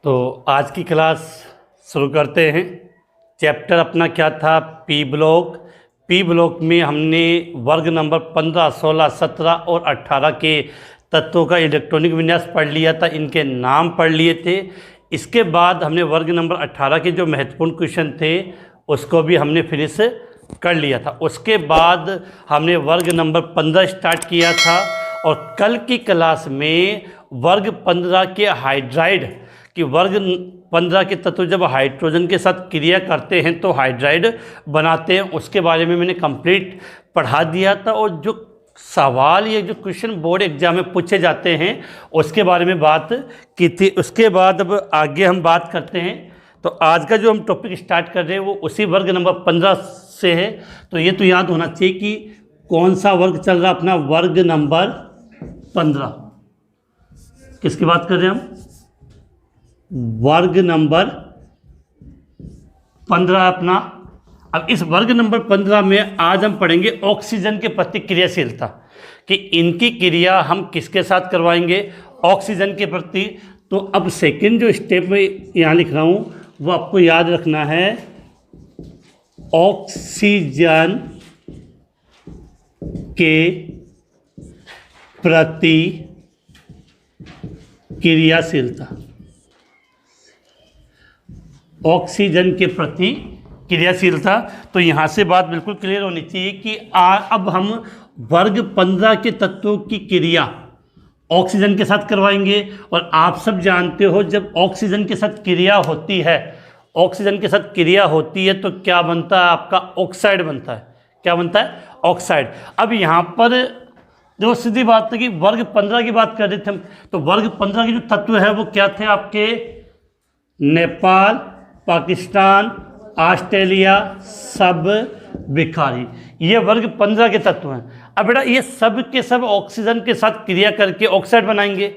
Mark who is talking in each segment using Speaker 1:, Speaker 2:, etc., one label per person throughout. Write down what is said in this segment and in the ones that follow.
Speaker 1: तो आज की क्लास शुरू करते हैं। चैप्टर अपना क्या था? P block. पी ब्लॉक में हमने वर्ग नंबर 15, 16, 17 और 18 के तत्वों का इलेक्ट्रॉनिक विन्यास पढ़ लिया था, इनके नाम पढ़ लिए थे। इसके बाद हमने वर्ग नंबर 18 के जो महत्वपूर्ण क्वेश्चन थे उसको भी हमने फिनिश कर लिया था। उसके बाद हमने वर्ग नंबर 15 स्टार्ट किया था और कल की क्लास में वर्ग 15 के हाइड्राइड कि वर्ग 15 के तत्व जब हाइड्रोजन के साथ क्रिया करते हैं तो हाइड्राइड बनाते हैं, उसके बारे में मैंने कंप्लीट पढ़ा दिया था। और जो सवाल ये जो क्वेश्चन बोर्ड एग्जाम में पूछे जाते हैं उसके बारे में बात की थी। उसके बाद अब आगे हम बात करते हैं। तो आज का जो हम टॉपिक स्टार्ट कर रहे हैं वो उसी वर्ग नंबर 15 से है। तो ये तो याद होना चाहिए कि कौन सा वर्ग चल रहा अपना, वर्ग नंबर 15। किसकी बात कर रहे हैं हम? वर्ग नंबर 15 अपना। अब इस वर्ग नंबर 15 में आज हम पढ़ेंगे ऑक्सीजन के प्रति क्रियाशीलता, कि इनकी क्रिया हम किसके साथ करवाएंगे, ऑक्सीजन के प्रति। तो अब सेकंड जो स्टेप में यहाँ लिख रहा हूँ वो आपको याद रखना है, ऑक्सीजन के प्रति क्रियाशीलता। ऑक्सीजन के प्रति क्रियाशीलता। तो यहाँ से बात बिल्कुल क्लियर होनी चाहिए कि अब हम वर्ग 15 के तत्वों की क्रिया ऑक्सीजन के साथ करवाएंगे। और आप सब जानते हो जब ऑक्सीजन के साथ क्रिया होती है, ऑक्सीजन के साथ क्रिया होती है तो क्या बनता है आपका? ऑक्साइड बनता है। क्या बनता है? ऑक्साइड। अब यहाँ पर जो सीधी बात है कि वर्ग 15 की बात कर रहे थे हम, तो वर्ग 15 के जो तत्व है वो क्या थे आपके? नेपाल, पाकिस्तान, ऑस्ट्रेलिया, सब भिखारी, ये वर्ग 15 के तत्व हैं। अब बेटा ये सब के सब ऑक्सीजन के साथ क्रिया करके ऑक्साइड बनाएंगे।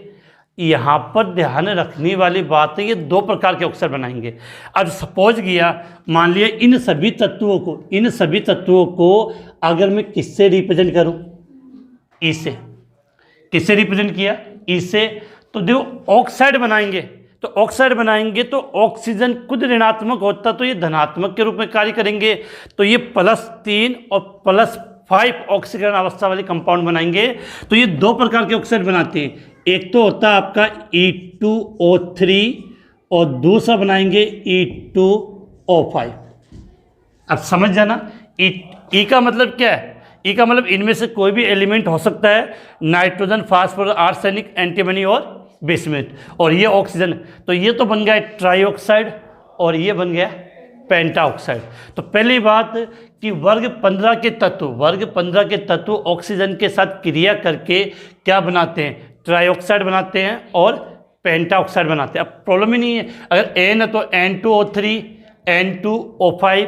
Speaker 1: यहाँ पर ध्यान रखने वाली बात है, ये दो प्रकार के ऑक्साइड बनाएंगे। अब सपोज किया, मान लिया इन सभी तत्वों को अगर मैं किससे रिप्रेजेंट करूँ? ई से। किससे रिप्रेजेंट किया? ई से। तो देखो ऑक्साइड बनाएंगे, तो ऑक्साइड बनाएंगे तो ऑक्सीजन खुद ऋणात्मक होता तो ये धनात्मक के रूप में कार्य करेंगे। तो ये +3 और +5 ऑक्सीकरण अवस्था वाले कंपाउंड बनाएंगे। तो ये दो प्रकार के ऑक्साइड बनाते हैं। एक तो होता है आपका E2O3 और दूसरा बनाएंगे E2O5। अब समझ जाना, ई का मतलब क्या है? ई का मतलब इनमें से कोई भी एलिमेंट हो सकता है, नाइट्रोजन, फास्फोरस, आर्सेनिक, एंटीमनी और बिस्मुथ। और ये ऑक्सीजन, तो ये तो बन गया ट्राईऑक्साइड और ये बन गया पेंटाऑक्साइड। तो पहली बात कि वर्ग 15 के तत्व ऑक्सीजन के साथ क्रिया करके क्या बनाते हैं? ट्राईऑक्साइड बनाते हैं और पेंटाऑक्साइड बनाते हैं। अब प्रॉब्लम ही नहीं है, अगर N है तो N2O3, N2O5,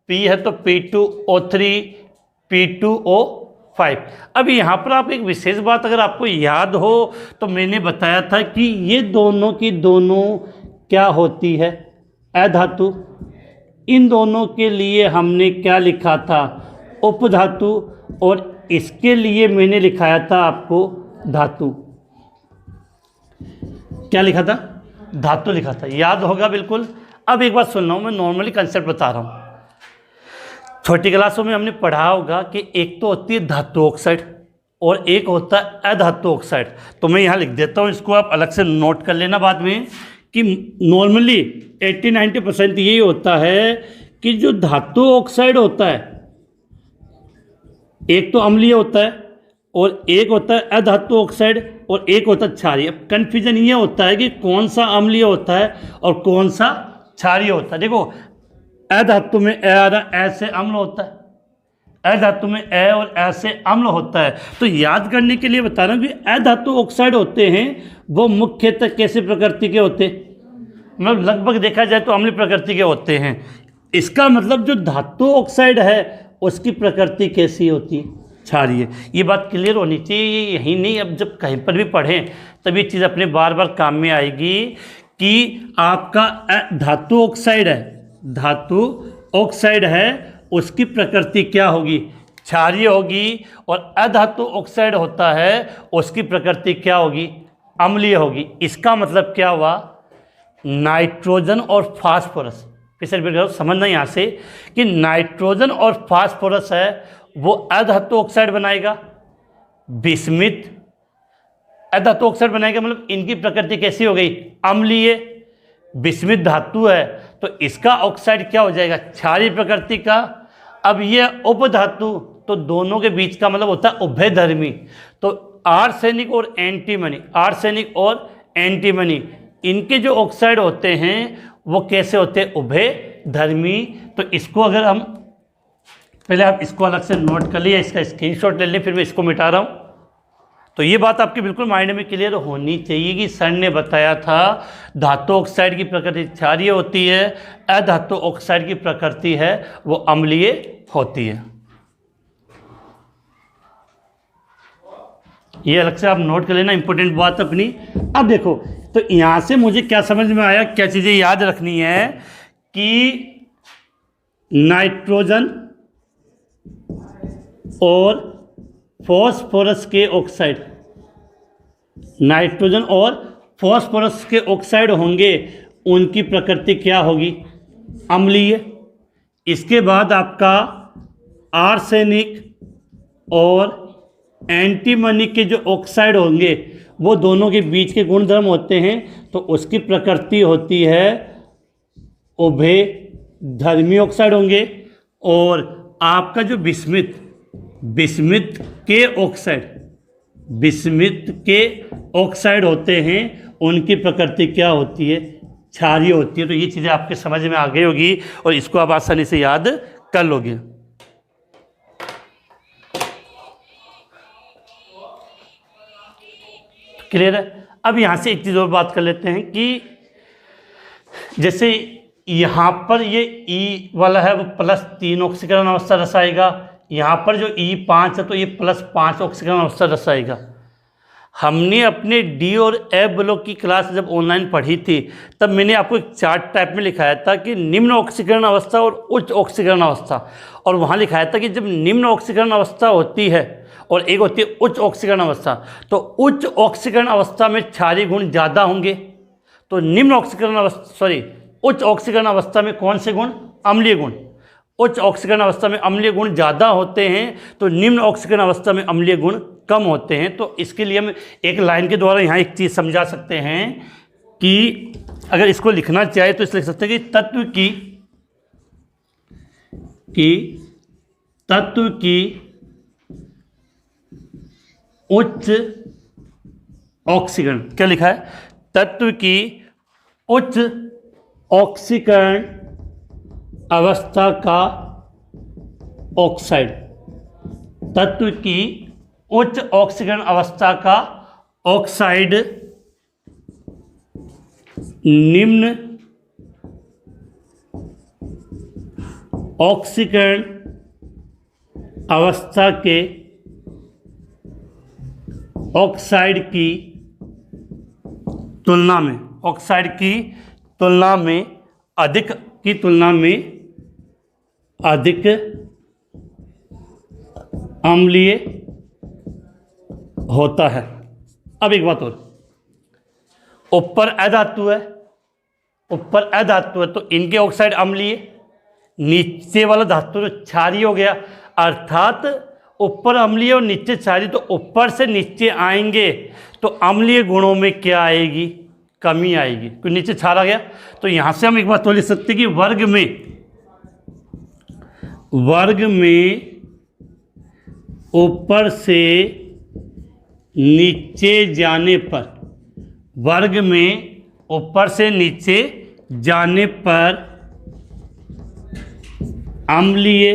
Speaker 1: P है तो P2O3, P2O5। अब यहाँ पर आप एक विशेष बात अगर आपको याद हो तो मैंने बताया था कि ये दोनों की दोनों क्या होती है? अधातु। इन दोनों के लिए हमने क्या लिखा था? उपधातु। और इसके लिए मैंने लिखाया था आपको धातु। क्या लिखा था? धातु लिखा था, याद होगा बिल्कुल। अब एक बात सुन रहा हूँ, मैं नॉर्मली कंसेप्ट बता रहा हूँ। छोटी क्लासों में हमने पढ़ा होगा कि एक तो होती है धातु ऑक्साइड और एक होता है अधातु ऑक्साइड। तो मैं यहाँ लिख देता हूँ, इसको आप अलग से नोट कर लेना बाद में, कि नॉर्मली 80-90% यही होता है कि जो धातु ऑक्साइड होता है एक तो अम्लीय होता है और एक होता है अधातु ऑक्साइड और एक होता है क्षारीय। अब कन्फ्यूजन ये होता है कि कौन सा अम्लीय होता है और कौन सा क्षारीय होता है। देखो अधातु में ऐसे अम्ल होता है, अधातु में ए और ऐसे अम्ल होता है। तो याद करने के लिए बता रहा हूँ कि अधातु ऑक्साइड होते हैं वो मुख्यतः कैसे प्रकृति के होते हैं? मतलब लगभग देखा जाए तो अम्लीय प्रकृति के होते हैं। इसका मतलब जो धातु ऑक्साइड है उसकी प्रकृति कैसी होती है? क्षारीय। ये बात क्लियर होनी चाहिए। यही नहीं, अब जब कहीं पर भी पढ़ें तब ये चीज़ अपने बार बार काम में आएगी कि आपका धातु ऑक्साइड है उसकी प्रकृति क्या होगी? क्षारीय होगी। और अधातु ऑक्साइड होता है उसकी प्रकृति क्या होगी? अम्लीय होगी। इसका मतलब क्या हुआ नाइट्रोजन और फास्फोरस, फिर से रिपीट करो, समझना यहाँ से कि नाइट्रोजन और फास्फोरस है वो अधातु ऑक्साइड बनाएगा, बिस्मिथ अधातु ऑक्साइड बनाएगा, मतलब इनकी प्रकृति कैसी हो गई, अम्लीय। बिस्मिथ धातु है तो इसका ऑक्साइड क्या हो जाएगा, क्षारीय प्रकृति का। अब ये उपधातु, तो दोनों के बीच का मतलब होता है उभयधर्मी। तो आर्सेनिक और एंटीमनी, आर्सेनिक और एंटीमनी, इनके जो ऑक्साइड होते हैं वो कैसे होते हैं, उभयधर्मी। तो इसको अगर हम पहले आप इसको अलग से नोट कर लिए, इसका स्क्रीनशॉट ले लें, फिर मैं इसको मिटा रहा हूँ। तो ये बात आपके बिल्कुल माइंड में क्लियर होनी चाहिए कि सर ने बताया था धातु ऑक्साइड की प्रकृति क्षारीय होती है, अधातु ऑक्साइड की प्रकृति है वो अम्लीय होती है। ये अलग से आप नोट कर लेना, इंपॉर्टेंट बात अपनी। अब देखो, तो यहाँ से मुझे क्या समझ में आया, क्या चीज़ें याद रखनी है कि नाइट्रोजन और फॉस्फोरस के ऑक्साइड, नाइट्रोजन और फॉस्फोरस के ऑक्साइड होंगे, उनकी प्रकृति क्या होगी, अम्लीय। इसके बाद आपका आर्सेनिक और एंटीमनी के जो ऑक्साइड होंगे वो दोनों के बीच के गुणधर्म होते हैं, तो उसकी प्रकृति होती है उभयधर्मी ऑक्साइड होंगे। और आपका जो बिस्मिथ, बिस्मिथ के ऑक्साइड, बिस्मिथ के ऑक्साइड होते हैं, उनकी प्रकृति क्या होती है, क्षारीय होती है। तो ये चीज़ें आपके समझ में आ गई होगी और इसको आप आसानी से याद कर लोगे। क्लियर है। अब यहाँ से एक चीज़ और बात कर लेते हैं कि जैसे यहाँ पर ये E वाला है वो +3 ऑक्सीकरण अवस्था दर्शाएगा, यहाँ पर जो E5 है तो ये +5 ऑक्सीकरण अवस्था दर्शाएगा। हमने अपने D और F ब्लॉक की क्लास जब ऑनलाइन पढ़ी थी तब मैंने आपको एक चार्ट टाइप में लिखाया था कि निम्न ऑक्सीकरण अवस्था और उच्च ऑक्सीकरण अवस्था, और वहाँ लिखाया था कि जब निम्न ऑक्सीकरण अवस्था होती है और एक होती है उच्च ऑक्सीकरण अवस्था, तो उच्च ऑक्सीकरण अवस्था में क्षारीय गुण ज़्यादा होंगे, तो निम्न ऑक्सीकरण अवस्था उच्च ऑक्सीकरण अवस्था में कौन से गुण, अम्लीय गुण। उच्च ऑक्सीकरण अवस्था में अम्लीय गुण ज़्यादा होते हैं, तो निम्न ऑक्सीकरण अवस्था में अम्लीय गुण कम होते हैं। तो इसके लिए हम एक लाइन के द्वारा यहाँ एक चीज़ समझा सकते हैं कि अगर इसको लिखना चाहे तो इस लिख सकते हैं कि तत्व की उच्च ऑक्सीकरण, क्या लिखा है, तत्व की उच्च ऑक्सीकरण अवस्था का ऑक्साइड, तत्व की उच्च ऑक्सीकरण अवस्था का ऑक्साइड निम्न ऑक्सीकरण अवस्था के ऑक्साइड की तुलना में, ऑक्साइड की तुलना में अधिक अम्लीय होता है। अब एक बात और, ऊपर अधातु है, ऊपर अधातु है तो इनके ऑक्साइड अम्लीय, नीचे वाला धातु तो क्षारीय हो गया, अर्थात ऊपर अम्लीय और नीचे क्षारीय, तो ऊपर से नीचे आएंगे तो अम्लीय गुणों में क्या आएगी, कमी आएगी, क्योंकि नीचे क्षार आ गया। तो यहाँ से हम एक बात तो लिख सकते हैं कि वर्ग में ऊपर से नीचे जाने पर, वर्ग में ऊपर से नीचे जाने पर अम्लीय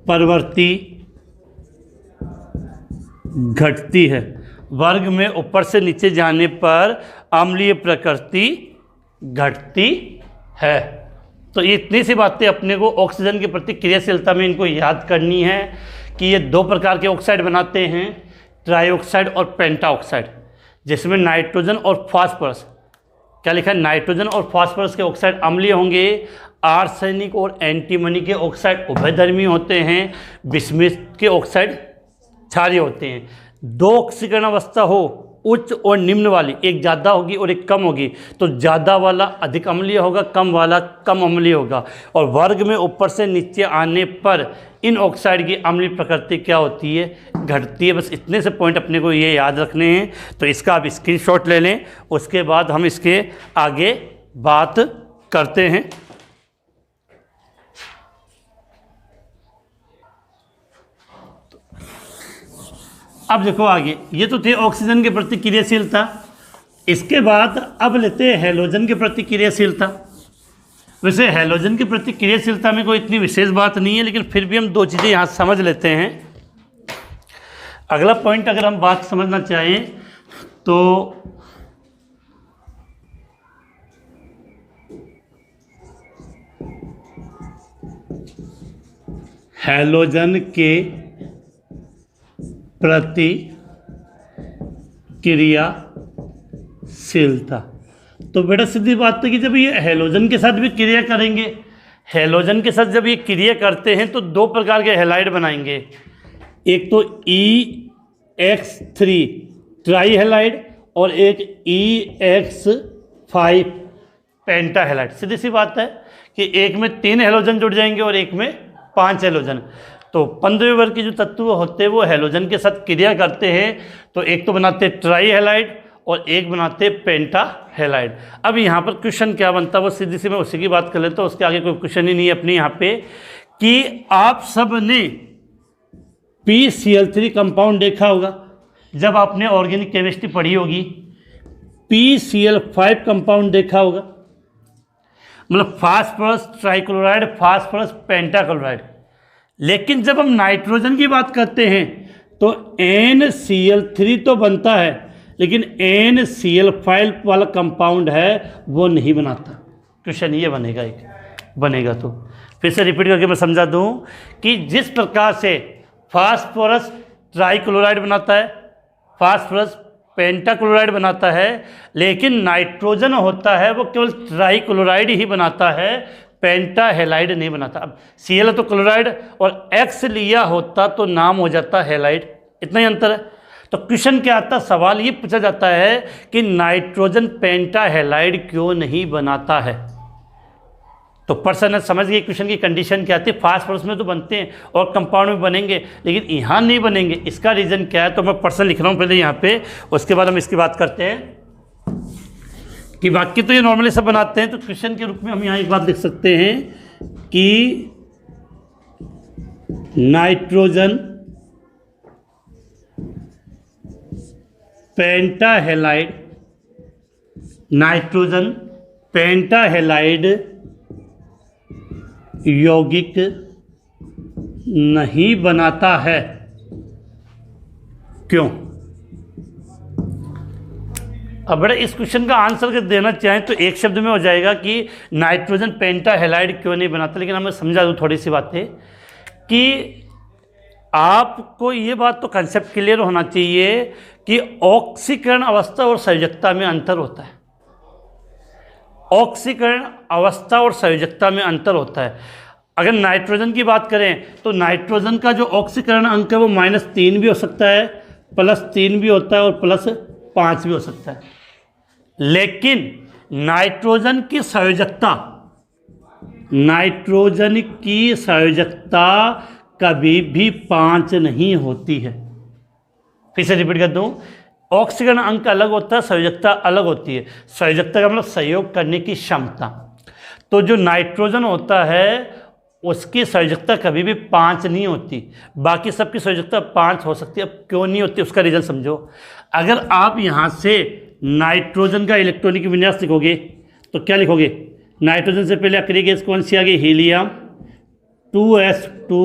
Speaker 1: प्रवृत्ति घटती है, वर्ग में ऊपर से नीचे जाने पर अम्लीय प्रकृति घटती है। तो ये इतनी सी बातें अपने को ऑक्सीजन के प्रति क्रियाशीलता में इनको याद करनी है कि ये दो प्रकार के ऑक्साइड बनाते हैं, ट्राईऑक्साइड और पेंटाऑक्साइड, जिसमें नाइट्रोजन और फास्फोरस, क्या लिखा है, नाइट्रोजन और फास्फोरस के ऑक्साइड अम्लीय होंगे, आर्सेनिक और एंटीमनी के ऑक्साइड उभयधर्मी होते हैं, बिस्मिथ के ऑक्साइड क्षारीय होते हैं। दो ऑक्सीकरण अवस्था हो उच्च और निम्न वाली, एक ज़्यादा होगी और एक कम होगी, तो ज़्यादा वाला अधिक अम्लीय होगा, कम वाला कम अम्लीय होगा। और वर्ग में ऊपर से नीचे आने पर इन ऑक्साइड की अम्लीय प्रकृति क्या होती है, घटती है। बस इतने से पॉइंट अपने को ये याद रखने हैं। तो इसका आप स्क्रीनशॉट ले लें, उसके बाद हम इसके आगे बात करते हैं। अब देखो आगे, ये तो थे ऑक्सीजन के प्रति क्रियाशीलता। इसके बाद अब लेते हैं हैलोजन के प्रति क्रियाशीलता। वैसे हैलोजन के प्रति क्रियाशीलता में कोई इतनी विशेष बात नहीं है, लेकिन फिर भी हम दो चीज़ें यहाँ समझ लेते हैं। अगला पॉइंट अगर हम बात समझना चाहें तो हैलोजन के प्रति क्रियाशीलता, तो बेटा सीधी बात है कि जब ये हैलोजन के साथ भी क्रिया करेंगे, हैलोजन के साथ जब ये क्रिया करते हैं तो दो प्रकार के हैलाइड बनाएंगे। एक तो EX3 ट्राई हैलाइड और एक EX5 पेंटा हैलाइड। सीधी सी बात है कि एक में 3 हैलोजन जुड़ जाएंगे और एक में 5 हैलोजन। तो 15वें वर्ग के जो तत्व होते हैं वो हैलोजन के साथ क्रिया करते हैं, तो एक तो बनाते ट्राई हैलाइड और एक बनाते पेंटा हैलाइड। अब यहाँ पर क्वेश्चन क्या बनता है वो सीधी सी मैं उसी की बात कर लेता हूँ, उसके आगे कोई क्वेश्चन ही नहीं है अपने यहाँ पे, कि आप सब ने PCl3 कंपाउंड देखा होगा जब आपने ऑर्गेनिक केमिस्ट्री पढ़ी होगी। PCl5 कंपाउंड देखा होगा, मतलब फास्फोरस ट्राइक्लोराइड, फास्फोरस पेंटाक्लोराइड। लेकिन जब हम नाइट्रोजन की बात करते हैं तो NCl3 तो बनता है, लेकिन NCl5 वाला कंपाउंड है वो नहीं बनाता। क्वेश्चन ये बनेगा, एक बनेगा। तो फिर से रिपीट करके मैं समझा दूं कि जिस प्रकार से फास्फोरस ट्राइक्लोराइड बनाता है, फास्फोरस पेंटाक्लोराइड बनाता है, लेकिन नाइट्रोजन होता है वो केवल ट्राइक्लोराइड ही बनाता है, पेंटा हैलाइड नहीं बनाता। अब Cl तो क्लोराइड और X लिया होता तो नाम हो जाता हैलाइड, इतना ही अंतर है। तो क्वेश्चन क्या आता, सवाल ये पूछा जाता है कि नाइट्रोजन पेंटा हैलाइड क्यों नहीं बनाता है। तो पर्सन समझ गए क्वेश्चन की कंडीशन क्या थी। फास्फोरस में तो बनते हैं और कंपाउंड में बनेंगे, लेकिन यहाँ नहीं बनेंगे। इसका रीज़न क्या है, तो मैं पर्सन लिख रहा हूँ पहले यहाँ पे, उसके बाद हम इसकी बात करते हैं कि बाकी तो ये नॉर्मली सब बनाते हैं। तो क्वेश्चन के रूप में हम यहाँ एक बात लिख सकते हैं कि नाइट्रोजन पेंटाहेलाइड, नाइट्रोजन पेंटाहेलाइड यौगिक नहीं बनाता है, क्यों। अब बड़े इस क्वेश्चन का आंसर अगर देना चाहें तो एक शब्द में हो जाएगा कि नाइट्रोजन पेंटाहेलाइड क्यों नहीं बनाता। लेकिन हमें समझा दूँ थोड़ी सी बातें कि आपको ये बात तो कंसेप्ट क्लियर होना चाहिए कि ऑक्सीकरण अवस्था और संयोजकता में अंतर होता है। ऑक्सीकरण अवस्था और संयोजकता में अंतर होता है। अगर नाइट्रोजन की बात करें तो नाइट्रोजन का जो ऑक्सीकरण अंक है वो -3 भी हो सकता है, +3 भी होता है और +5 भी हो सकता है। लेकिन नाइट्रोजन की संयोजकता, नाइट्रोजन की संयोजकता कभी भी 5 नहीं होती है। फिर से रिपीट कर दूं, ऑक्सीकरण अंक अलग होता है, संयोजकता अलग होती है। संयोजकता का मतलब सहयोग करने की क्षमता। तो जो नाइट्रोजन होता है उसकी संयोजकता कभी भी 5 नहीं होती, बाकी सबकी संयोजकता 5 हो सकती है। अब क्यों नहीं होती उसका रीज़न समझो। अगर आप यहाँ से नाइट्रोजन का इलेक्ट्रॉनिक विन्यास लिखोगे तो क्या लिखोगे, नाइट्रोजन से पहले अक्रिय गैस कौन सी आ गई, हीलियम 2s2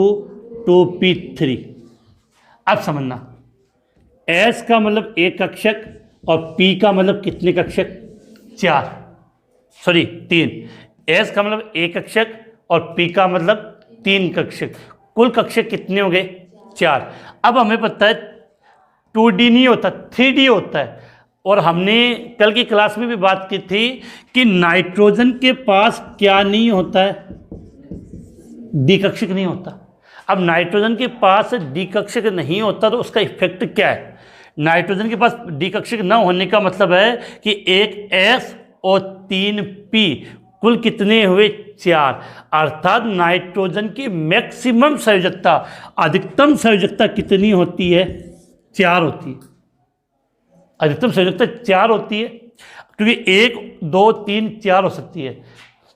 Speaker 1: 2p3। अब समझना, S का मतलब एक कक्षक और P का मतलब कितने कक्षक, 4, सॉरी 3। S का मतलब एक कक्षक और P का मतलब 3 कक्षक। कुल कक्षक कितने हो गए, 4। अब हमें पता है 2D नहीं होता, 3D होता है। और हमने कल की क्लास में भी बात की थी कि नाइट्रोजन के पास क्या नहीं होता है, द्विकक्षक नहीं होता। अब नाइट्रोजन के पास द्विकक्षक नहीं होता तो उसका इफेक्ट क्या है, नाइट्रोजन के पास डी कक्षक न होने का मतलब है कि एक S और 3 P, कुल कितने हुए 4, अर्थात नाइट्रोजन की मैक्सिमम संयोजकता, अधिकतम संयोजकता कितनी होती है? 4 होती है। अधिकतम संयोजकता 4 होती है, क्योंकि 1 2 3 4 हो सकती है,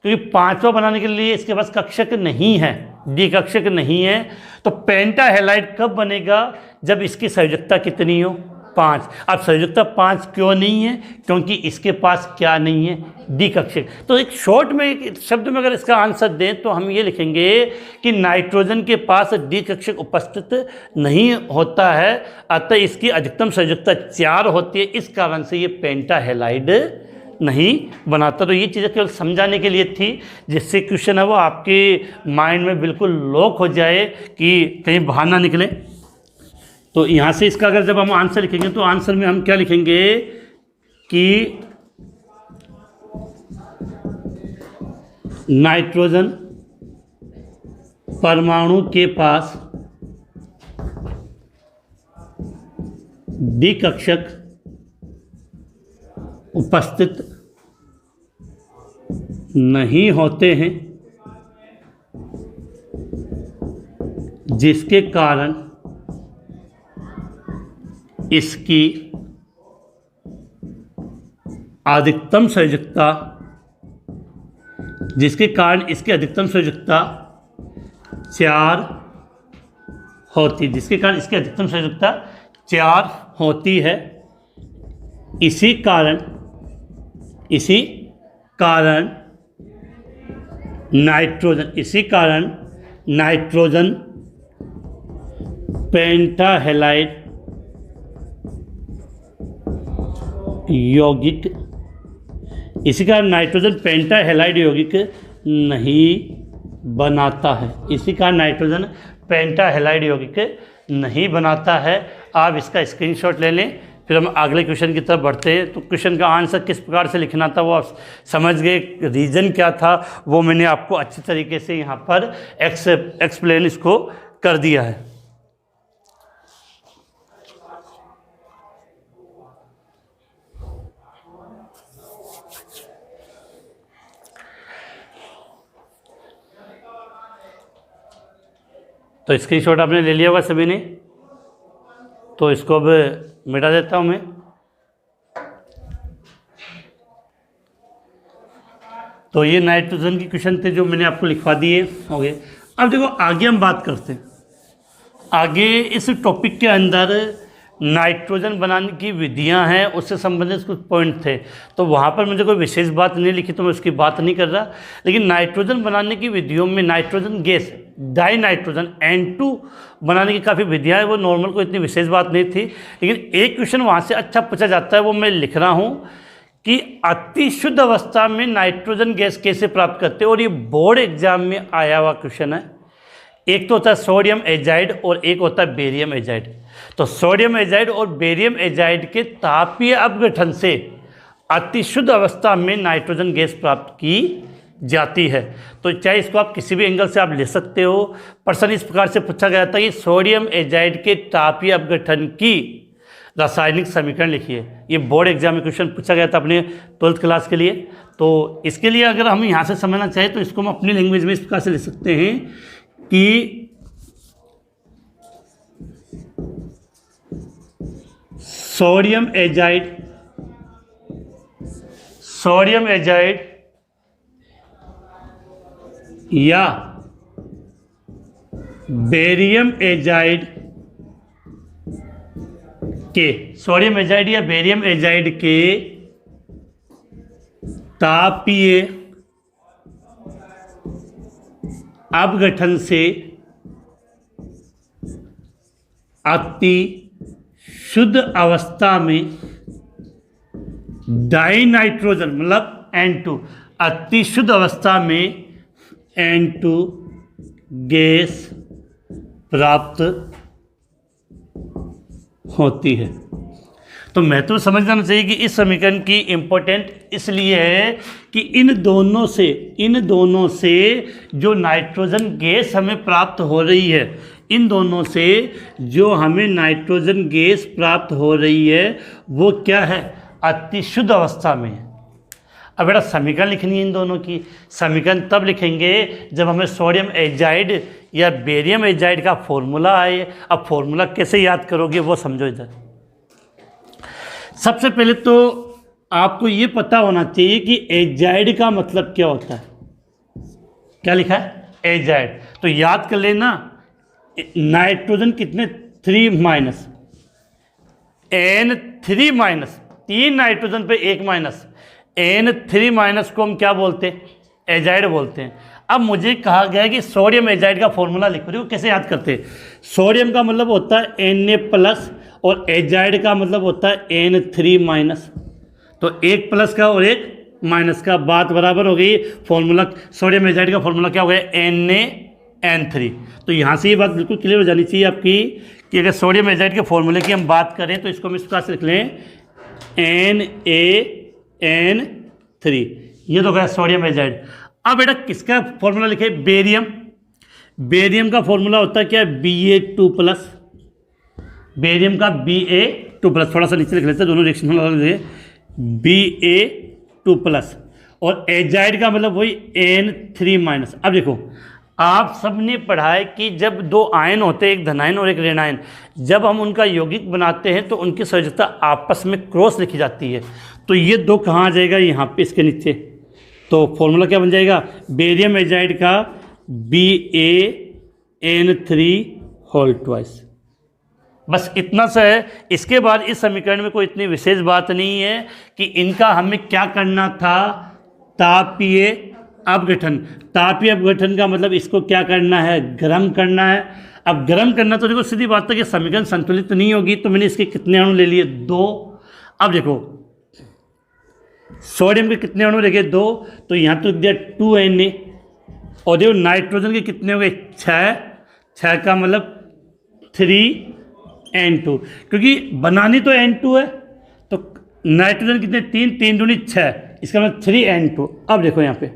Speaker 1: क्योंकि 5वां बनाने के लिए इसके पास कक्षक नहीं है, डी कक्षक नहीं है। तो पेंटा हैलाइड कब बनेगा? जब इसकी संयोजकता कितनी हो? 5। अब संयोजकता 5 क्यों नहीं है? क्योंकि इसके पास क्या नहीं है? डी कक्षक। तो एक शॉर्ट में, एक शब्द में अगर इसका आंसर दें तो हम ये लिखेंगे कि नाइट्रोजन के पास डी कक्षक उपस्थित नहीं होता है, अतः इसकी अधिकतम संयोजकता 4 होती है, इस कारण से ये पेंटा हैलाइड नहीं बनाता। तो ये चीज़ें केवल समझाने के लिए थी, जिससे क्वेश्चन है वो आपके माइंड में बिल्कुल लॉक हो जाए कि कहीं बाहर ना निकले। तो यहाँ से इसका अगर जब हम आंसर लिखेंगे तो आंसर में हम क्या लिखेंगे कि नाइट्रोजन परमाणु के पास डी कक्षक उपस्थित नहीं होते हैं, जिसके कारण इसकी अधिकतम संयोजकता, जिसके कारण इसकी अधिकतम संयोजकता 4 होती, जिसके कारण इसकी अधिकतम संयोजकता 4 होती है। इसी कारण नाइट्रोजन पेंटाहेलाइड यौगिक, इसी कारण नाइट्रोजन पेंटाहेलाइड यौगिक नहीं बनाता है। इसी कारण नाइट्रोजन पेंटाहेलाइड यौगिक नहीं बनाता है। आप इसका स्क्रीनशॉट ले लें, फिर हम अगले क्वेश्चन की तरफ बढ़ते हैं। तो क्वेश्चन का आंसर किस प्रकार से लिखना था वो आप समझ गए, रीज़न क्या था वो मैंने आपको अच्छी तरीके से यहाँ पर एक्सप्लेन इसको कर दिया है। तो स्क्रीनशॉट आपने ले लिया होगा सभी ने, तो इसको अब मिटा देता हूँ मैं। तो ये नाइट्रोजन के क्वेश्चन थे जो मैंने आपको लिखवा दिए, हो गए। अब देखो आगे हम बात करते हैं। आगे इस टॉपिक के अंदर नाइट्रोजन बनाने की विधियां हैं, उससे संबंधित कुछ पॉइंट थे, तो वहाँ पर मुझे कोई विशेष बात नहीं लिखी तो मैं उसकी बात नहीं कर रहा। लेकिन नाइट्रोजन बनाने की विधियों में nitrogen gas die nitrogen N2 बनाने की काफ़ी विधियां हैं, वो नॉर्मल को इतनी विशेष बात नहीं थी। लेकिन एक क्वेश्चन वहाँ से अच्छा पूछा जाता है, वो मैं लिख रहा हूँ कि अति शुद्ध अवस्था में नाइट्रोजन गैस कैसे प्राप्त करते हैं, और ये बोर्ड एग्जाम में आया हुआ क्वेश्चन है। एक तो होता है सोडियम एजाइड और एक होता है बेरियम एजाइड। तो सोडियम एजाइड और बेरियम एजाइड के तापीय अपघटन से अति शुद्ध अवस्था में नाइट्रोजन गैस प्राप्त की जाती है। तो चाहे इसको आप किसी भी एंगल से आप ले सकते हो। प्रश्न इस प्रकार से पूछा गया था कि सोडियम एजाइड के तापीय अपघटन की रासायनिक समीकरण लिखिए। ये बोर्ड एग्जाम में क्वेश्चन पूछा गया था अपने 12th क्लास के लिए। तो इसके लिए अगर हम यहाँ से समझना चाहें तो इसको हम अपनी लैंग्वेज में इस प्रकार से लिख सकते हैं कि सोडियम एजाइड या बेरियम एजाइड के, सोडियम एजाइड या बेरियम एजाइड के तापीय अपघटन से अति शुद्ध अवस्था में डाई नाइट्रोजन मतलब N2, अति शुद्ध अवस्था में N2 गैस प्राप्त होती है। तो महत्व समझना चाहिए कि इस समीकरण की इम्पोर्टेंट इसलिए है कि इन दोनों से जो नाइट्रोजन गैस हमें प्राप्त हो रही है, इन दोनों से जो हमें नाइट्रोजन गैस प्राप्त हो रही है वो क्या है, अति शुद्ध अवस्था में है। अब बेटा समीकरण लिखनी है इन दोनों की, समीकरण तब लिखेंगे जब हमें सोडियम एजाइड या बेरियम एजाइड का फॉर्मूला आए। अब फॉर्मूला कैसे याद करोगे वो समझो इधर। सबसे पहले तो आपको ये पता होना चाहिए कि एजाइड का मतलब क्या होता है। क्या लिखा है, एजाइड। तो याद कर लेना, नाइट्रोजन कितने 3 माइनस, N3 माइनस, 3 नाइट्रोजन पे 1 माइनस, N3 माइनस को हम क्या बोलते हैं, एजाइड बोलते हैं। अब मुझे कहा गया है कि सोडियम एजाइड का फॉर्मूला लिखो। देखो कैसे याद करते हैं। सोडियम का मतलब होता है Na प्लस और एजाइड का मतलब होता है N3 माइनस। तो एक प्लस का और एक माइनस का, बात बराबर हो गई। फॉर्मूला सोडियम एजाइड का फॉर्मूला क्या हो गया, NaN3। तो यहाँ से ये बात बिल्कुल क्लियर हो जानी चाहिए आपकी कि अगर सोडियम एजाइड के फॉर्मूले की हम बात करें तो इसको हम इस प्रकार से लिख लें NaN3। ये तो गया सोडियम एजाइड। अब बेटा किसका फॉर्मूला लिखे, बेरियम। बेरियम का फॉर्मूला होता है क्या, Ba2 प्लस, बेरियम का Ba2 प्लस, थोड़ा सा नीचे लिख लेते हैं, दोनों रिएक्शन में Ba2 प्लस, और एजाइड का मतलब वही N3 माइनस। अब देखो आप सबने पढ़ा है कि जब दो आयन होते हैं, एक धनायन और एक ऋणायन, जब हम उनका यौगिक बनाते हैं तो उनकी संयोजकता आपस में क्रॉस लिखी जाती है। तो ये दो कहाँ आ जाएगा, यहाँ पे इसके नीचे। तो फॉर्मूला क्या बन जाएगा, बेरियम एजाइड का BaN3 होल ट्वाइस। बस इतना सा है। इसके बाद इस समीकरण में कोई इतनी विशेष बात नहीं है कि इनका हमें क्या करना था, तापीय अपघटन। तापीय अपघटन का मतलब इसको क्या करना है, गर्म करना है। अब गर्म करना तो देखो सीधी बात है कि समीकरण संतुलित नहीं होगी, तो मैंने इसके कितने अणु ले लिए, 2। अब देखो सोडियम के कितने अणु लेके 2, तो यहाँ तो दिया 2Na, और देखो नाइट्रोजन के कितने हो गए, 6 का मतलब 3N2, क्योंकि बनानी तो N2 है। तो नाइट्रोजन कितने, 3 दूनी 6, इसका मतलब 3N2। अब देखो यहाँ पे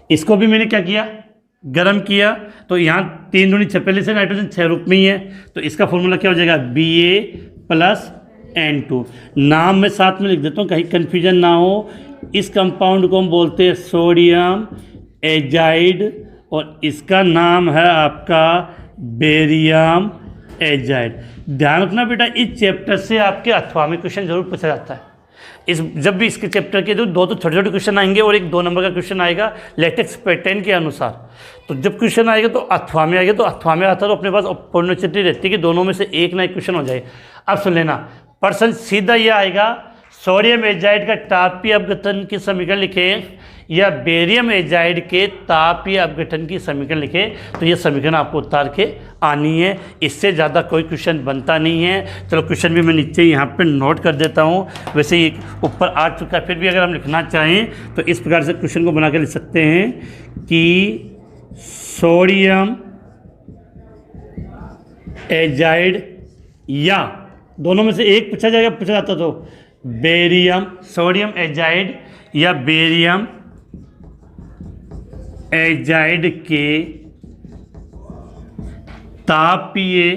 Speaker 1: इसको भी मैंने क्या किया, गर्म किया। तो यहाँ 3 दूनी 6, पहले से नाइट्रोजन 6 रूप में ही है, तो इसका फॉर्मूला क्या हो जाएगा, Ba+N2। नाम में साथ में लिख देता हूँ कहीं कन्फ्यूजन ना हो। इस कंपाउंड को हम बोलते हैं सोडियम एजाइड, और इसका नाम है आपका बेरियम एजाइड। ध्यान रखना बेटा, इस चैप्टर से आपके अथवा में क्वेश्चन जरूर पूछा जाता है। जब भी इसके चैप्टर के दो तो छोटे छोटे क्वेश्चन आएंगे और एक 2 नंबर का क्वेश्चन आएगा लेटेक्स पैटर्न के अनुसार। तो जब क्वेश्चन आएगा तो अथवा में आएगा, तो अथवा में आता है तो अपने पास अपॉर्चुनिटी रहती है कि दोनों में से एक ना एक क्वेश्चन हो जाए। अब सुन लेना, प्रश्न सीधा ये आएगा, सोडियम एजाइड का तापीय अपघटन की समीकरण लिखें या बेरियम एजाइड के तापीय अपघटन की समीकरण लिखें। तो ये समीकरण आपको उतार के आनी है, इससे ज़्यादा कोई क्वेश्चन बनता नहीं है। चलो क्वेश्चन भी मैं नीचे यहाँ पे नोट कर देता हूँ, वैसे ये ऊपर आ चुका है, फिर भी अगर हम लिखना चाहें तो इस प्रकार से क्वेश्चन को बना के लिख सकते हैं कि सोडियम एजाइड या दोनों में से एक पूछा जाता तो बेरियम, सोडियम एजाइड या बेरियम एजाइड के तापीय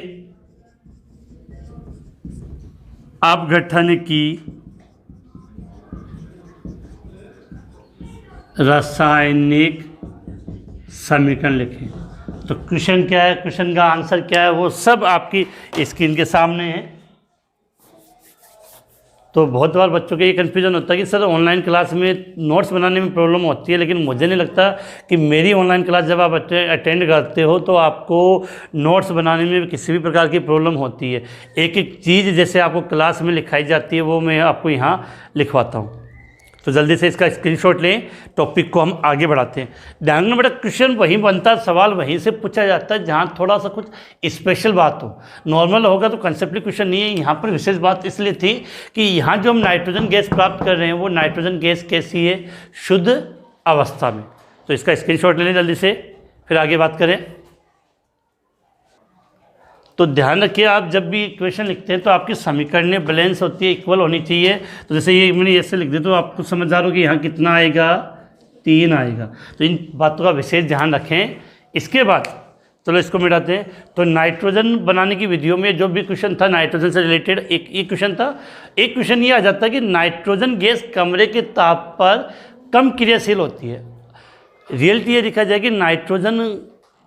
Speaker 1: अपघटन की रासायनिक समीकरण लिखें। तो क्वेश्चन क्या है, क्वेश्चन का आंसर क्या है, वो सब आपकी स्क्रीन के सामने है। तो बहुत बार बच्चों के ये कन्फ्यूजन होता है कि सर ऑनलाइन क्लास में नोट्स बनाने में प्रॉब्लम होती है, लेकिन मुझे नहीं लगता कि मेरी ऑनलाइन क्लास जब आप अटेंड करते हो तो आपको नोट्स बनाने में किसी भी प्रकार की प्रॉब्लम होती है। एक एक चीज़ जैसे आपको क्लास में लिखाई जाती है वो मैं आपको यहाँ लिखवाता हूँ। तो जल्दी से इसका स्क्रीनशॉट लें, टॉपिक को हम आगे बढ़ाते हैं। ध्यान में बेटा क्वेश्चन वहीं बनता है, सवाल वहीं से पूछा जाता है जहाँ थोड़ा सा कुछ स्पेशल बात हो। नॉर्मल होगा तो कंसेप्टली क्वेश्चन नहीं है। यहाँ पर विशेष बात इसलिए थी कि यहाँ जो हम नाइट्रोजन गैस प्राप्त कर रहे हैं वो नाइट्रोजन गैस कैसी है, शुद्ध अवस्था में। तो इसका स्क्रीनशॉट ले लें जल्दी से, फिर आगे बात करें। तो ध्यान रखिए, आप जब भी इक्वेशन लिखते हैं तो आपकी समीकरणें बैलेंस होती है, इक्वल होनी चाहिए। तो जैसे ये मैंने ऐसे लिख दिया तो आपको समझ आ रहा हो कि यहाँ कितना आएगा, 3 आएगा। तो इन बातों का विशेष ध्यान रखें। इसके बाद चलो इसको मिटाते हैं। तो नाइट्रोजन बनाने की विधियों में जो भी क्वेश्चन था नाइट्रोजन से रिलेटेड, एक क्वेश्चन था। एक क्वेश्चन ये आ जाता है कि नाइट्रोजन गैस कमरे के ताप पर कम क्रियाशील होती है। रियलिटी ये दिखा जाए कि नाइट्रोजन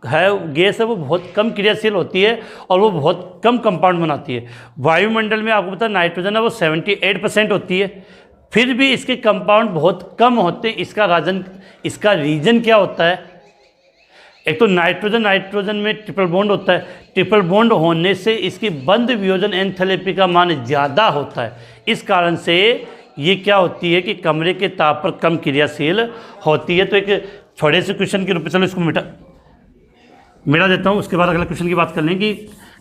Speaker 1: है गैस है वो बहुत कम क्रियाशील होती है और वो बहुत कम कंपाउंड बनाती है। वायुमंडल में आपको पता है नाइट्रोजन है वो 78% होती है, फिर भी इसके कंपाउंड बहुत कम होते हैं। इसका रीजन क्या होता है? एक तो नाइट्रोजन में ट्रिपल बॉन्ड होता है, ट्रिपल बॉन्ड होने से इसकी बंध वियोजन एंथैल्पी का मान ज़्यादा होता है। इस कारण से ये क्या होती है कि कमरे के ताप पर कम क्रियाशील होती है। तो एक छोटे से क्वेश्चन के रूप में चलो इसको मिटा देता हूँ, उसके बाद अगला क्वेश्चन की बात कर लें कि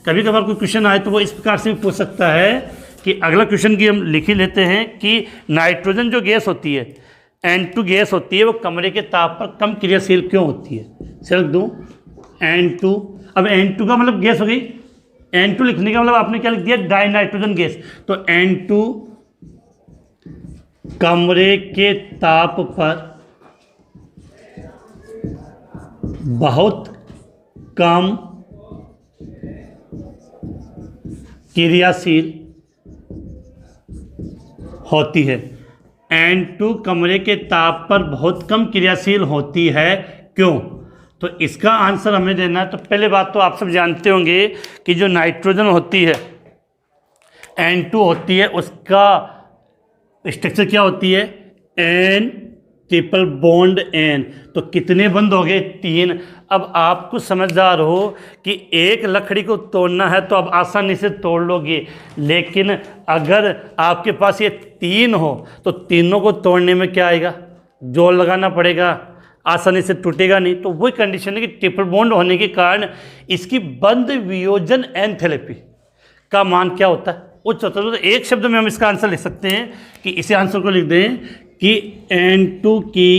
Speaker 1: कभी कभार कोई क्वेश्चन आए तो वो इस प्रकार से भी पूछ सकता है कि अगला क्वेश्चन की हम लिख ही लेते हैं कि नाइट्रोजन जो गैस होती है N2 गैस होती है वो कमरे के ताप पर कम क्रियाशील क्यों होती है? सिर्फ दूँ N2, अब N2 का मतलब गैस हो गई, N2 लिखने का मतलब आपने क्या लिख दिया? Die nitrogen gas. तो N2 कमरे के ताप पर बहुत कम क्रियाशील होती है। N2 कमरे के ताप पर बहुत कम क्रियाशील होती है, क्यों? तो इसका आंसर हमें देना है। तो पहले बात तो आप सब जानते होंगे कि जो नाइट्रोजन होती है N2 होती है उसका स्ट्रक्चर क्या होती है? N triple bond N। तो कितने बंद हो गए? 3। अब आपको समझदार हो कि एक लकड़ी को तोड़ना है तो अब आसानी से तोड़ लोगे, लेकिन अगर आपके पास ये 3 हो तो तीनों को तोड़ने में क्या आएगा? जोर लगाना पड़ेगा, आसानी से टूटेगा नहीं। तो वही कंडीशन है कि ट्रिपल बॉन्ड होने के कारण इसकी बंध वियोजन एंथैल्पी का मान क्या होता है? उच्च होता है। तो एक शब्द में हम इसका आंसर लिख सकते हैं कि इसी आंसर को लिख दें कि N2 की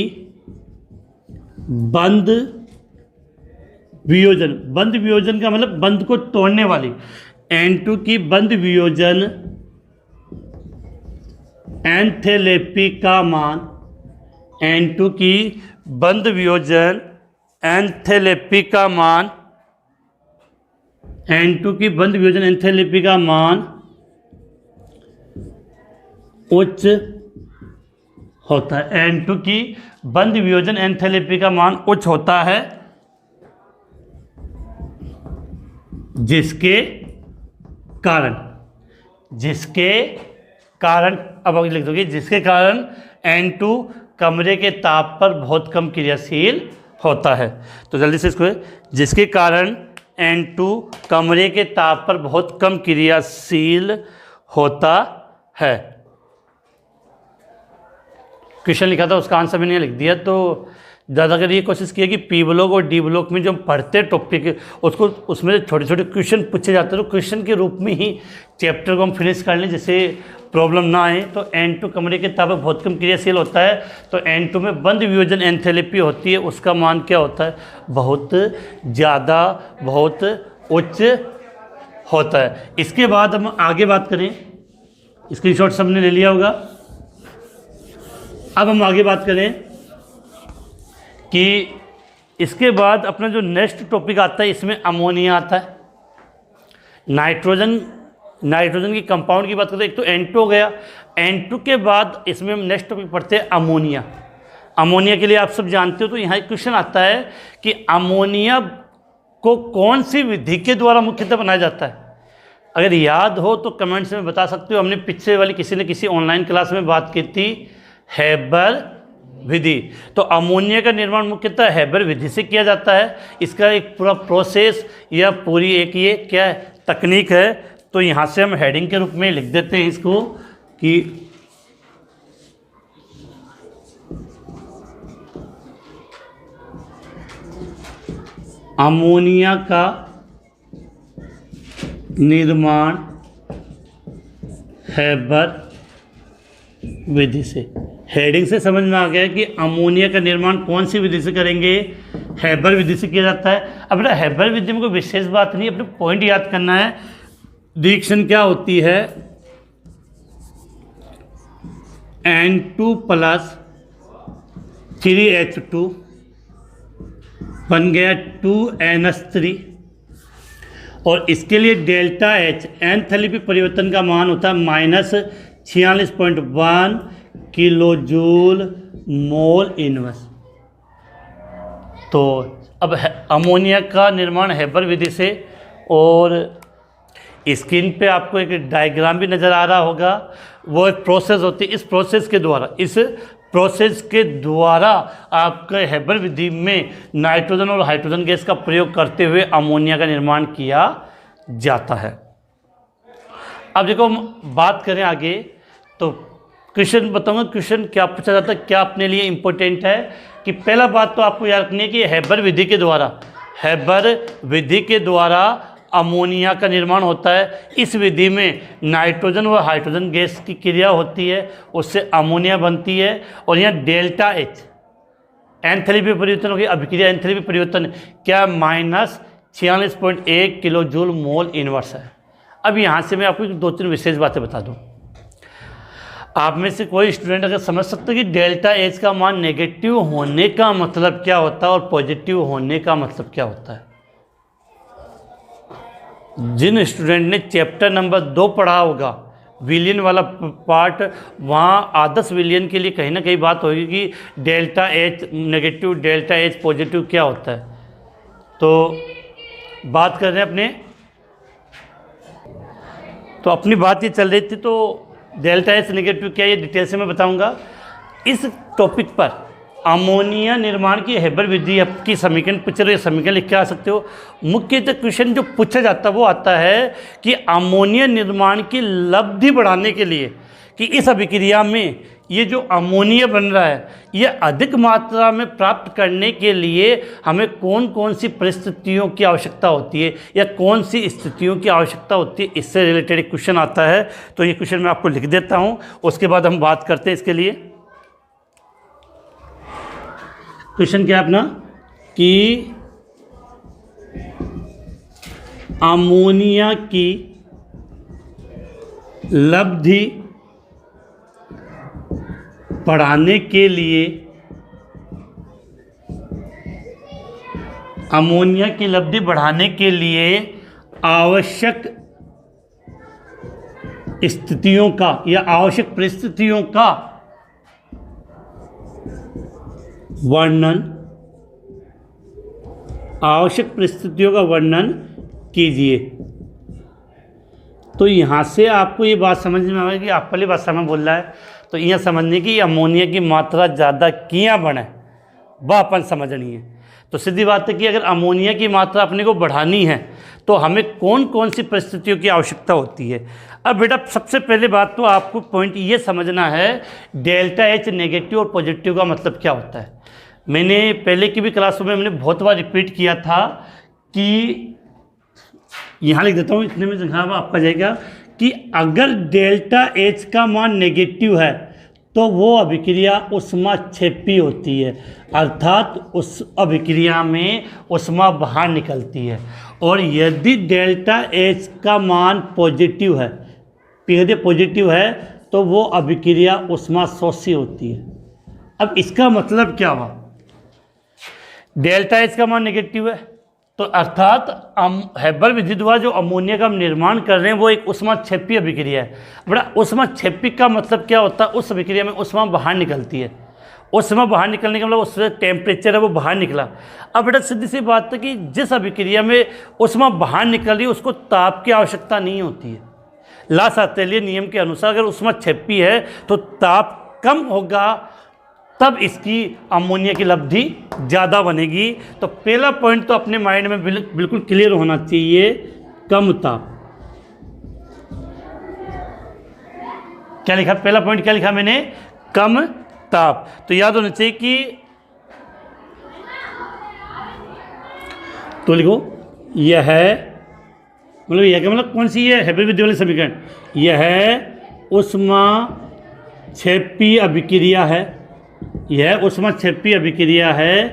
Speaker 1: बंध वियोजन का मतलब बंध को तोड़ने वाली, N2 की बंध वियोजन एंथैल्पी का मान, N2 की बंध वियोजन एंथैल्पी का मान, N2 की बंध वियोजन एंथैल्पी का मान उच्च होता है। N2 की बंध वियोजन एंथैल्पी का मान उच्च होता है, जिसके कारण अब आगे लिख दोगे, जिसके कारण N2 कमरे के ताप पर बहुत कम क्रियाशील होता है। तो जल्दी से इसको, जिसके कारण N2 कमरे के ताप पर बहुत कम क्रियाशील होता है। क्वेश्चन लिखा था उसका आंसर मैंने लिख दिया। तो ज़्यादातर ये कोशिश की है कि पी ब्लॉक और डी ब्लॉक में जो हम पढ़ते हैं टॉपिक उसको, उसमें छोटे छोटे क्वेश्चन पूछे जाते हैं तो क्वेश्चन के रूप में ही चैप्टर को हम फिनिश कर लें, जिससे प्रॉब्लम ना आए। तो N2 कमरे के ताप पर बहुत कम क्रियाशील होता है, तो N2 में बंध वियोजन एंथैल्पी होती है, उसका मान क्या होता है? बहुत ज़्यादा, बहुत उच्च होता है। इसके बाद हम आगे बात करें, स्क्रीनशॉट सबने ले लिया होगा। अब हम आगे बात करें कि इसके बाद अपना जो नेक्स्ट टॉपिक आता है इसमें अमोनिया आता है। नाइट्रोजन की कंपाउंड की बात करते हैं, एक तो N2 हो गया। N2 के बाद इसमें हम नेक्स्ट टॉपिक पढ़ते हैं अमोनिया। अमोनिया के लिए आप सब जानते हो, तो यहाँ एक क्वेश्चन आता है कि अमोनिया को कौन सी विधि के द्वारा मुख्यतः बनाया जाता है? अगर याद हो तो कमेंट्स में बता सकते हो। हमने पिछले वाली किसी न किसी ऑनलाइन क्लास में बात की थी, हैबर विधि। तो अमोनिया का निर्माण मुख्यतः हैबर विधि से किया जाता है। इसका एक पूरा प्रोसेस या पूरी एक ये क्या है? तकनीक है। तो यहाँ से हम हेडिंग के रूप में लिख देते हैं इसको कि अमोनिया का निर्माण हैबर विधि से। हेडिंग से समझ में आ गया कि अमोनिया का निर्माण कौन सी विधि से करेंगे? हैबर विधि से किया जाता है। अब बेटा हैबर विधि में कोई विशेष बात नहीं, अपने पॉइंट याद करना है। रिएक्शन क्या होती है? N2 प्लस 3H2 बन गया 2NH3 और इसके लिए डेल्टा एच एंथैल्पी परिवर्तन का मान होता है -46.1 किलो जूल मोल इनवर्स। तो अब अमोनिया का निर्माण हेबर विधि से, और स्क्रीन पे आपको एक डायग्राम भी नज़र आ रहा होगा, वो एक प्रोसेस होती है। इस प्रोसेस के द्वारा आपके हेबर विधि में नाइट्रोजन और हाइड्रोजन गैस का प्रयोग करते हुए अमोनिया का निर्माण किया जाता है। अब देखो बात करें आगे, तो क्वेश्चन बताऊंगा, क्वेश्चन क्या पूछा जाता है, क्या अपने लिए इम्पोर्टेंट है कि पहला बात तो आपको याद रखनी है कि हेबर विधि के द्वारा अमोनिया का निर्माण होता है। इस विधि में नाइट्रोजन व हाइड्रोजन गैस की क्रिया होती है, उससे अमोनिया बनती है। और यहाँ डेल्टा एच एंथैल्पी परिवर्तन होगी, अभिक्रिया एंथैल्पी परिवर्तन क्या -46.1 किलो जूल मोल इनवर्स है। अब यहाँ से मैं आपको 2-3 विशेष बातें बता दूँ। आप में से कोई स्टूडेंट अगर समझ सकते हैं कि डेल्टा एच का मान नेगेटिव होने का मतलब क्या होता है और पॉजिटिव होने का मतलब क्या होता है। जिन स्टूडेंट ने चैप्टर नंबर 2 पढ़ा होगा, विलियन वाला पार्ट, वहाँ आदर्श विलियन के लिए कहीं ना कहीं बात होगी कि delta H negative, delta H positive क्या होता है। तो बात कर रहे हैं अपनी बात ये चल रही थी। तो डेल्टा एच नेगेटिव क्या, ये डिटेल से मैं बताऊंगा। इस टॉपिक पर अमोनिया निर्माण की हेबर विधि की समीकरण पूछ रहे, समीकरण लिख के आ सकते हो। मुख्यतः क्वेश्चन जो पूछा जाता है वो आता है कि अमोनिया निर्माण की लब्धि बढ़ाने के लिए, कि इस अभिक्रिया में ये जो अमोनिया बन रहा है ये अधिक मात्रा में प्राप्त करने के लिए हमें कौन कौन सी परिस्थितियों की आवश्यकता होती है या कौन सी स्थितियों की आवश्यकता होती है, इससे रिलेटेड एक क्वेश्चन आता है। तो ये क्वेश्चन मैं आपको लिख देता हूँ, उसके बाद हम बात करते हैं इसके लिए। क्वेश्चन क्या है अपना कि अमोनिया की लब्धि बढ़ाने के लिए, अमोनिया की लब्धि बढ़ाने के लिए आवश्यक स्थितियों का या आवश्यक परिस्थितियों का वर्णन, आवश्यक परिस्थितियों का वर्णन कीजिए। तो यहाँ से आपको ये बात समझ में आएगी कि आप पहली भाषा में बोल रहा है, तो यह समझने की अमोनिया की मात्रा ज़्यादा किया बने वह अपन समझनी है। तो सीधी बात है कि अगर अमोनिया की मात्रा अपने को बढ़ानी है तो हमें कौन कौन सी परिस्थितियों की आवश्यकता होती है। अब बेटा सबसे पहले बात तो आपको पॉइंट ये समझना है डेल्टा एच नेगेटिव और पॉजिटिव का मतलब क्या होता है। मैंने पहले की भी क्लासों में मैंने बहुत बार रिपीट किया था कि यहाँ लिख देता हूँ, इतने में जगह आपका जाएगा कि अगर डेल्टा एच का मान नेगेटिव है तो वो अभिक्रिया ऊष्माक्षेपी होती है, अर्थात उस अभिक्रिया में ऊष्मा बाहर निकलती है। और यदि डेल्टा एच का मान पॉजिटिव है, पॉजिटिव है, तो वो अभिक्रिया ऊष्माशोषी होती है। अब इसका मतलब क्या हुआ, डेल्टा एच का मान नेगेटिव है तो अर्थात हेबर विधि द्वारा जो अमोनिया का हम निर्माण कर रहे हैं वो एक ऊष्माक्षेपी अभिक्रिया है। बड़ा ऊष्माक्षेपी का मतलब क्या होता है, उस अभिक्रिया में ऊष्मा बाहर निकलती है। ऊष्मा बाहर निकलने का मतलब उससे टेम्परेचर है वो बाहर निकला। अब बेटा सीधी सी बात है कि जिस अभिक्रिया में ऊष्मा बाहर निकल रही है उसको ताप की आवश्यकता नहीं होती है। लासातेलिय नियम के अनुसार अगर ऊष्माक्षेपी है तो ताप कम होगा, तब इसकी अमोनिया की लब्धि ज़्यादा बनेगी। तो पहला पॉइंट तो अपने माइंड में बिल्कुल क्लियर होना चाहिए, कम ताप। क्या लिखा, पहला पॉइंट क्या लिखा मैंने, कम ताप। तो याद होना चाहिए कि तो लिखो यह है, मतलब यह क्या मतलब कौन सी है हेबर विधि वाली समीकरण, यह है ऊष्माक्षेपी अभिक्रिया है, यह ऊष्माक्षेपी अभिक्रिया है,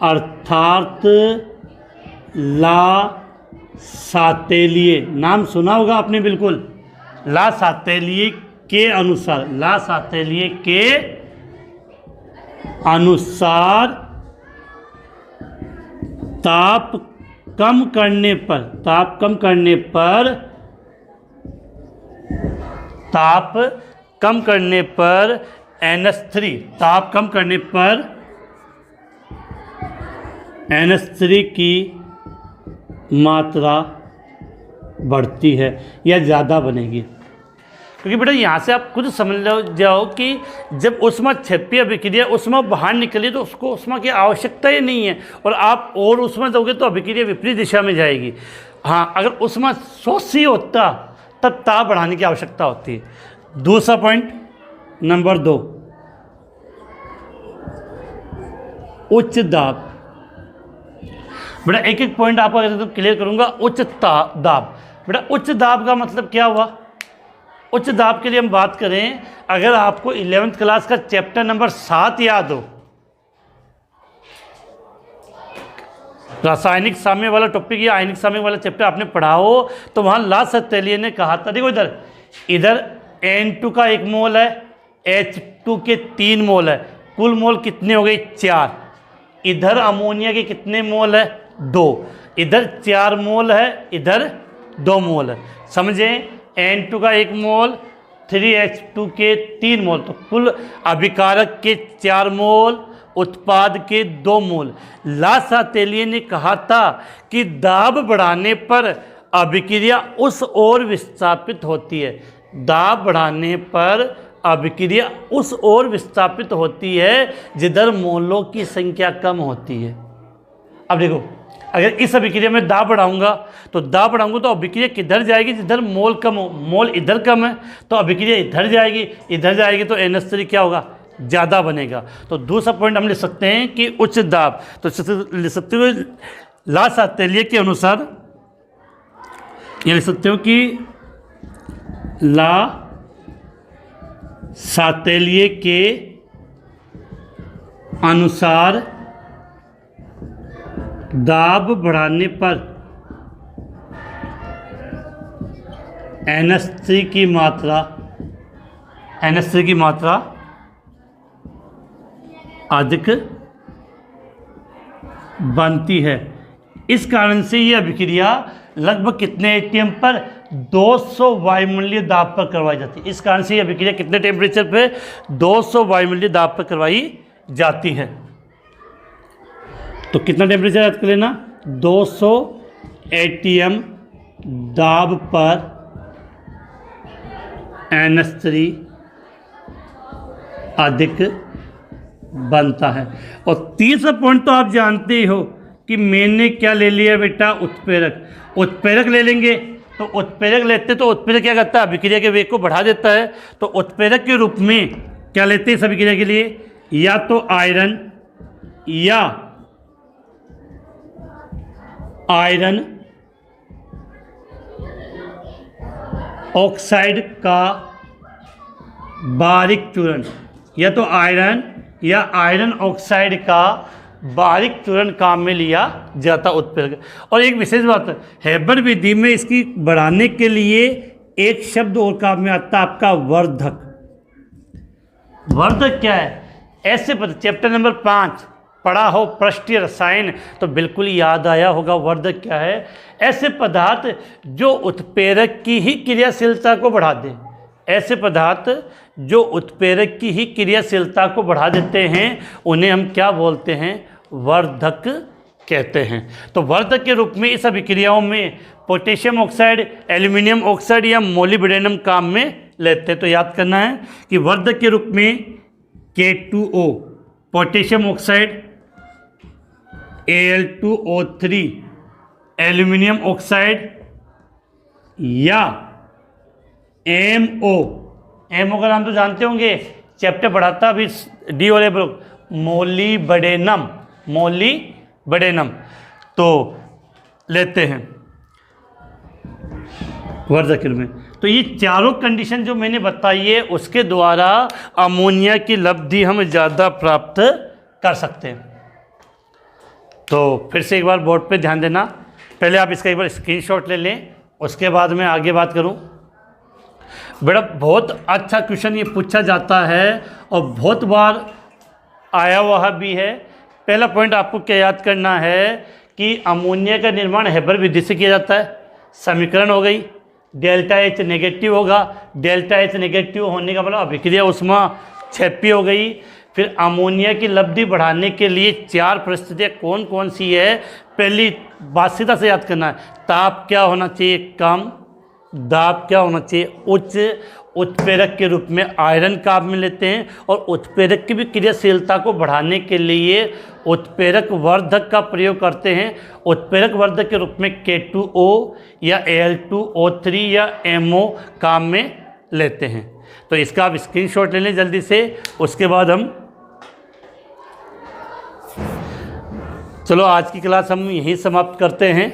Speaker 1: अर्थात लासातेलिय, नाम सुना होगा आपने बिल्कुल, लासातेलिय के अनुसार, लासातेलिय के अनुसार ताप कम करने पर, ताप कम करने पर, ताप कम करने पर NH3, ताप कम करने पर NH3 की मात्रा बढ़ती है या ज़्यादा बनेगी। क्योंकि बेटा यहाँ से आप खुद समझ लो जाओ कि जब उष्मा क्षेपीय अभिक्रिया उष्मा बाहर निकली तो उसको उष्मा की आवश्यकता ही नहीं है, और आप और उष्मा दोगे तो अभिक्रिया विपरीत दिशा में जाएगी। हाँ, अगर उष्मा शोषी होता तब ताप बढ़ाने की आवश्यकता होती है। दूसरा पॉइंट नंबर 2, उच्च दाब। बेटा एक एक पॉइंट आपको अगर क्लियर करूंगा। उच्च दाब, बेटा उच्च दाब का मतलब क्या हुआ? उच्च दाब के लिए हम बात करें, अगर आपको 11th क्लास का चैप्टर नंबर 7 याद हो, रासायनिक साम्य वाला टॉपिक या आयनिक साम्य वाला चैप्टर आपने पढ़ा हो, तो वहां ला सत्तेलिए ने कहा था, देखो इधर N2 का 1 मोल है, H2 के 3 मोल है, कुल मोल कितने हो गए? 4। इधर अमोनिया के कितने मोल है? 2। इधर 4 मोल है, इधर 2 मोल है। समझे? N2 का 1 मोल, 3H2 के 3 मोल, तो कुल अभिकारक के 4 मोल, उत्पाद के 2 मोल। ला सातेलिए ने कहा था कि दाब बढ़ाने पर अभिक्रिया उस ओर विस्थापित होती है, दाब बढ़ाने पर अभिक्रिया उस ओर विस्थापित होती है जिधर मोलों की संख्या कम होती है। अब देखो, अगर इस अभिक्रिया में दाब बढ़ाऊंगा तो तो अभिक्रिया किधर जाएगी? जिधर मोल कम हो। मोल इधर कम है तो अभिक्रिया इधर जाएगी तो NH3 क्या होगा? ज़्यादा बनेगा। तो दूसरा पॉइंट हम लिख सकते हैं कि उच्च दाब, तो लिख सकते हो ला सातेलिए के अनुसार, ये लिख सकते हो कि ला सातेलिए के अनुसार दाब बढ़ाने पर NH3 की मात्रा अधिक बनती है। इस कारण से ये अभिक्रिया लगभग कितने एटीएम पर? 200 वायुमंडलीय दाब पर करवाई जाती है। इस कारण से ये अभिक्रिया कितने टेम्परेचर पे? 200 वायुमंडलीय दाब पर करवाई जाती है। तो कितना टेम्परेचर याद कर लेना? 200 एटीएम दाब पर NH3 अधिक बनता है। और तीसरा पॉइंट तो आप जानते ही हो कि मैंने क्या ले लिया बेटा? उत्प्रेरक ले लेंगे। तो उत्प्रेरक लेते तो उत्प्रेरक क्या करता है? अभिक्रिया के वेग को बढ़ा देता है। तो उत्प्रेरक के रूप में क्या लेते हैं इस अभिक्रिया के लिए? या तो आयरन ऑक्साइड का बारीक चूर्ण, या तो आयरन या आयरन ऑक्साइड का बारीक चूर्ण काम में लिया जाता उत्प्रेरक। और एक विशेष बात है, हेबर विधि में इसकी बढ़ाने के लिए एक शब्द और काम में आता है, आपका वर्धक। वर्धक क्या है? ऐसे चैप्टर नंबर 5 पढ़ा हो पृष्ठीय रसायन तो बिल्कुल याद आया होगा वर्धक क्या है। ऐसे पदार्थ जो उत्प्रेरक की ही क्रियाशीलता को बढ़ा दें, ऐसे पदार्थ जो उत्प्रेरक की ही क्रियाशीलता को बढ़ा देते हैं, उन्हें हम क्या बोलते हैं? वर्धक कहते हैं। तो वर्धक के रूप में इस अभिक्रियाओं में पोटेशियम ऑक्साइड, एल्यूमिनियम ऑक्साइड या मोलिब्डेनम काम में लेते हैं। तो याद करना है कि वर्धक के रूप में K2O potassium oxide, Al2O3 aluminium oxide या MO का नाम तो जानते होंगे, चैप्टर पढ़ाता अभी डी और मोलिब्डेनम तो लेते हैं वर्धक में। तो ये चारों कंडीशन जो मैंने बताई है उसके द्वारा अमोनिया की लब्धि हम ज़्यादा प्राप्त कर सकते हैं। तो फिर से एक बार बोर्ड पे ध्यान देना, पहले आप इसका एक बार स्क्रीनशॉट ले लें, उसके बाद मैं आगे बात करूं। बेटा बहुत अच्छा क्वेश्चन ये पूछा जाता है और बहुत बार आया हुआ भी है। पहला पॉइंट आपको क्या याद करना है कि अमोनिया का निर्माण हेबर विधि से किया जाता है। समीकरण हो गई, डेल्टा एच नेगेटिव होगा, डेल्टा एच नेगेटिव होने का मतलब अभिक्रिया ऊष्मा क्षैप्य हो गई। फिर अमोनिया की लब्धि बढ़ाने के लिए 4 परिस्थितियाँ कौन कौन सी है? पहली बात सीधा से याद करना है, ताप क्या होना चाहिए? कम। दाब क्या होना चाहिए? उच्च। उत्प्रेरक के रूप में आयरन का आप में लेते हैं, और उत्प्रेरक की भी क्रियाशीलता को बढ़ाने के लिए उत्प्रेरक वर्धक का प्रयोग करते हैं। उत्प्रेरक वर्धक के रूप में K2O या Al2O3 या MO काम में लेते हैं। तो इसका आप स्क्रीनशॉट ले लें जल्दी से। उसके बाद हम चलो आज की क्लास हम यहीं समाप्त करते हैं।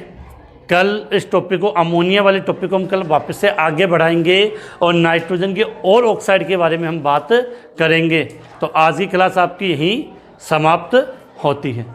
Speaker 1: कल इस टॉपिक को, अमोनिया वाले टॉपिक को हम कल वापस से आगे बढ़ाएंगे और नाइट्रोजन के और ऑक्साइड के बारे में हम बात करेंगे। तो आज की क्लास आपकी यहीं समाप्त होती है।